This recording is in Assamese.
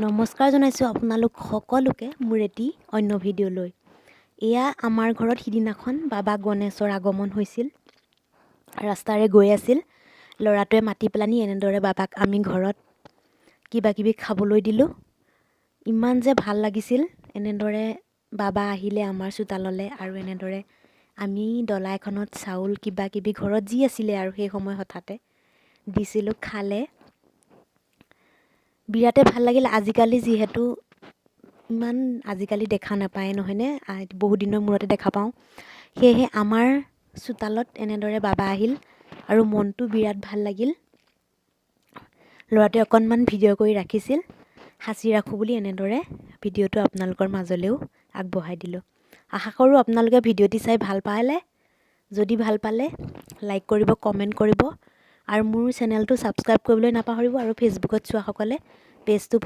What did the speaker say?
নমস্কাৰ জনাইছোঁ আপোনালোক সকলোকে মোৰ এটি অন্য ভিডিঅ'লৈ। এয়া আমাৰ ঘৰত সিদিনাখন বাবা গণেশৰ আগমন হৈছিল। ৰাস্তাৰে গৈ আছিল, ল'ৰাটোৱে মাতি পেলানি এনেদৰে বাবাক আমি ঘৰত কিবা কিবি খাবলৈ দিলোঁ। ইমান যে ভাল লাগিছিল, এনেদৰে বাবা আহিলে আমাৰ চোতাললৈ আৰু এনেদৰে আমি ডলা এখনত চাউল কিবা কিবি ঘৰত যি আছিলে আৰু সেই সময় হঠাতে দিছিলোঁ, খালে। বিৰাটে ভাল লাগিল। আজিকালি যিহেতু ইমান দেখা নাপায় নহয়নে, বহুত দিনৰ মূৰতে দেখা পাওঁ। সেয়েহে আমাৰ চোতালত এনেদৰে বাবা আহিল আৰু মনটো বিৰাট ভাল লাগিল। ল'ৰাটোৱে অকণমান ভিডিঅ' কৰি ৰাখিছিল, সাঁচি ৰাখোঁ বুলি এনেদৰে ভিডিঅ'টো আপোনালোকৰ মাজলৈও আগবঢ়াই দিলোঁ। আশা কৰোঁ আপোনালোকে ভিডিঅ'টি চাই ভাল পালে। যদি ভাল পালে লাইক কৰিব, কমেণ্ট কৰিব আৰু মোৰ চেনেলটো ছাবস্ক্ৰাইব কৰিবলৈ নাপাহৰিব। আৰু ফেচবুকত চোৱাসকলে পেজটো